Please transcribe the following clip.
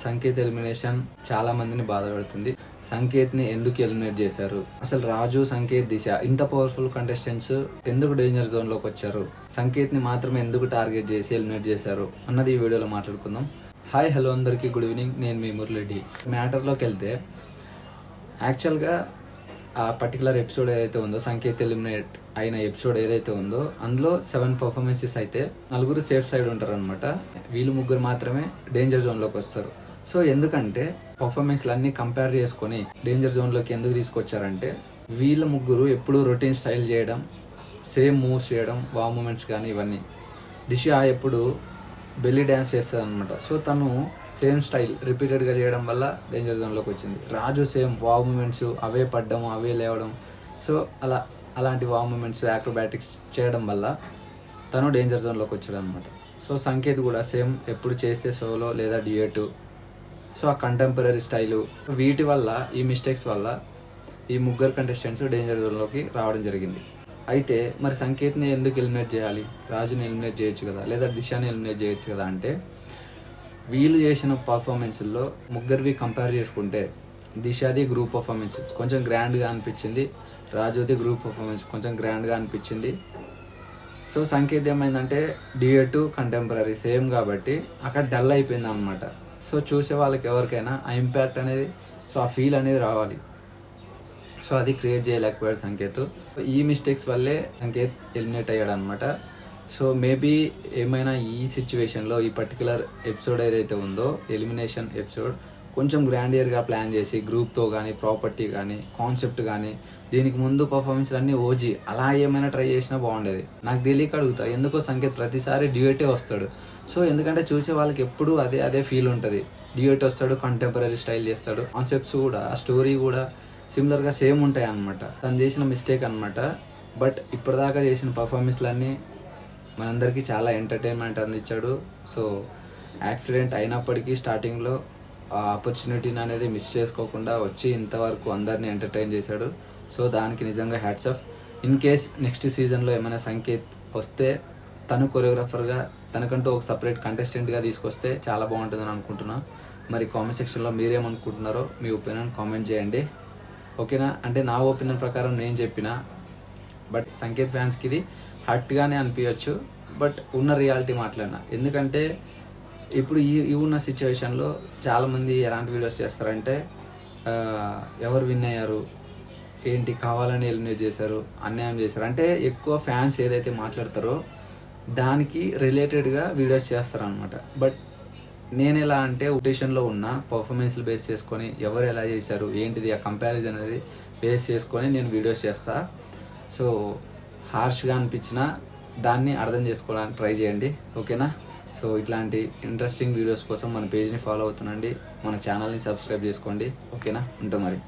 Sanket elimination చాలా మందిని బాధపడుతుంది. సంకేత్ ని ఎందుకు ఎలిమినేట్ చేశారు, అసలు రాజు, సంకేత్, దిశ ఇంత పవర్ఫుల్ కంటెస్టెంట్స్ ఎందుకు డేంజర్ జోన్ లోకి వచ్చారు, సంకేత్ ని మాత్రమే ఎందుకు టార్గెట్ చేసి ఎలిమినేట్ చేశారు అన్నది ఈ వీడియోలో మాట్లాడుకుందాం. హాయ్ హలో అందరికీ గుడ్ ఈవినింగ్, నేను మీ మురళి. మ్యాటర్లోకి వెళ్తే యాక్చువల్గా ఆ పర్టికులర్ ఎపిసోడ్ ఏదైతే ఉందో, సంకేత్ ఎలిమినేట్ అయిన ఎపిసోడ్ ఏదైతే ఉందో అందులో 7 పర్ఫార్మెన్సెస్ అయితే 4 సేఫ్ సైడ్ ఉంటారు అనమాట. వీళ్ళు 3 మాత్రమే డేంజర్ జోన్ లోకి వస్తారు. సో ఎందుకంటే పర్ఫార్మెన్స్లు అన్ని కంపేర్ చేసుకొని డేంజర్ జోన్ లోకి ఎందుకు తీసుకొచ్చారంటే, వీళ్ళ 3 ఎప్పుడు రొటీన్ స్టైల్ చేయడం, సేమ్ మూవ్స్ చేయడం, వావ్ మూమెంట్స్ కానీ ఇవన్నీ. దిశ ఎప్పుడు బెల్లీ డ్యాన్స్ చేస్తుంది అనమాట. సో తను సేమ్ స్టైల్ రిపీటెడ్గా చేయడం వల్ల డేంజర్ జోన్లోకి వచ్చింది. రాజు సేమ్ వావ్ మూమెంట్స్, అవే పడ్డం, అవే లేవడం. సో అలాంటి వావ్ మూమెంట్స్, యాక్రోబాటిక్స్ చేయడం వల్ల తను డేంజర్ జోన్లోకి వచ్చాడు అనమాట. సో సంకేత్ కూడా సేమ్ ఎప్పుడు చేస్తే సోలో లేదా డ్యూయెట్. సో ఆ కంటెంపరీ స్టైలు, వీటి వల్ల, ఈ మిస్టేక్స్ వల్ల ఈ 3 కంటెస్టెంట్స్ డేంజర్ జోన్లోకి రావడం జరిగింది. అయితే మరి సంకేత్ని ఎందుకు ఎలిమినేట్ చేయాలి, రాజుని ఎలిమినేట్ చేయొచ్చు కదా, లేదా దిశాని ఎలిమినేట్ చేయొచ్చు కదా అంటే, వీళ్ళు చేసిన పర్ఫార్మెన్స్లో 3 కంపేర్ చేసుకుంటే దిశాది గ్రూప్ పర్ఫార్మెన్స్ కొంచెం గ్రాండ్గా అనిపించింది, రాజుది గ్రూప్ పర్ఫార్మెన్స్ కొంచెం గ్రాండ్గా అనిపించింది. సో సంకేత్ ఏమైందంటే డ్యూయెట్, కంటెంపరీ సేమ్ కాబట్టి అక్కడ డల్ అయిపోయింది అనమాట. సో చూసే వాళ్ళకి ఎవరికైనా ఆ ఇంపాక్ట్ అనేది, సో ఆ ఫీల్ అనేది రావాలి. సో అది క్రియేట్ చేయలేకపోయాడు సంకేత్. ఈ మిస్టేక్స్ వల్లే సంకేత్ ఎలిమినేట్ అయ్యాడు అనమాట. సో మేబీ ఏమైనా ఈ సిచ్యువేషన్లో, ఈ పర్టికులర్ ఎపిసోడ్ ఏదైతే ఉందో, ఎలిమినేషన్ ఎపిసోడ్ కొంచెం గ్రాండియర్గా ప్లాన్ చేసి గ్రూప్తో కానీ, ప్రాపర్టీ కానీ, కాన్సెప్ట్ కానీ, దీనికి ముందు పర్ఫార్మెన్స్ అన్నీ ఓజీ అలా ఏమైనా ట్రై చేసినా బాగుండేది. నాకు తెలియక అడుగుతా, ఎందుకో సంకేత్ ప్రతిసారి డ్యూయెటే వస్తాడు. సో ఎందుకంటే చూసే వాళ్ళకి ఎప్పుడు అదే ఫీల్ ఉంటుంది. డ్యూయెట్ వస్తాడు, కంటెంపరీ స్టైల్ చేస్తాడు, కాన్సెప్ట్స్ కూడా, ఆ స్టోరీ కూడా సిమిలర్గా సేమ్ ఉంటాయి అనమాట. తను చేసిన మిస్టేక్ అనమాట. బట్ ఇప్పటిదాకా చేసిన పర్ఫార్మెన్స్లన్నీ మనందరికీ చాలా ఎంటర్టైన్మెంట్ అందించాడు. సో యాక్సిడెంట్ అయినప్పటికీ స్టార్టింగ్లో ఆ ఆపర్చునిటీని అనేది మిస్ చేసుకోకుండా వచ్చి ఇంతవరకు అందరినీ ఎంటర్టైన్ చేశాడు. సో దానికి నిజంగా hats off. In case next సీజన్లో ఏమైనా సంకేత్ వస్తే తను కొరియోగ్రాఫర్గా, తనకంటూ ఒక సపరేట్ కంటెస్టెంట్గా తీసుకొస్తే చాలా బాగుంటుందని అనుకుంటున్నాను. మరి కామెంట్ సెక్షన్లో మీరేమనుకుంటున్నారో మీ ఒపీనియన్ కామెంట్ చేయండి, ఓకేనా? అంటే నా ఒపీనియన్ ప్రకారం నేను చెప్పిన, బట్ సంకేత్ ఫ్యాన్స్కి ఇది హట్గానే అనిపించవచ్చు, బట్ ఉన్న రియాలిటీ మాట్లాడినా. ఎందుకంటే ఇప్పుడు ఈ ఉన్న సిచ్యువేషన్లో చాలామంది ఎలాంటి వీడియోస్ చేస్తారంటే, ఎవరు విన్ అయ్యారు, ఏంటి కావాలని ఎలిమినేట్ చేశారు, అన్యాయం చేశారు అంటే ఎక్కువ ఫ్యాన్స్ ఏదైతే మాట్లాడతారో దానికి రిలేటెడ్గా వీడియోస్ చేస్తారనమాట. బట్ నేను ఎలా అంటే, ఒటేషన్లో ఉన్న పర్ఫార్మెన్స్లు బేస్ చేసుకొని ఎవరు ఎలా చేశారు ఏంటిది ఆ కంపారిజన్ అనేది బేస్ చేసుకొని నేను వీడియోస్ చేస్తా. సో హార్ష్గా అనిపించిన దాన్ని అర్థం చేసుకోవడానికి ట్రై చేయండి, ఓకేనా? సో ఇట్లాంటి ఇంట్రెస్టింగ్ వీడియోస్ కోసం మన పేజ్ని ఫాలో అవుతుండండి, మన ఛానల్ని సబ్స్క్రైబ్ చేసుకోండి, ఓకేనా? ఉంటాం మరి.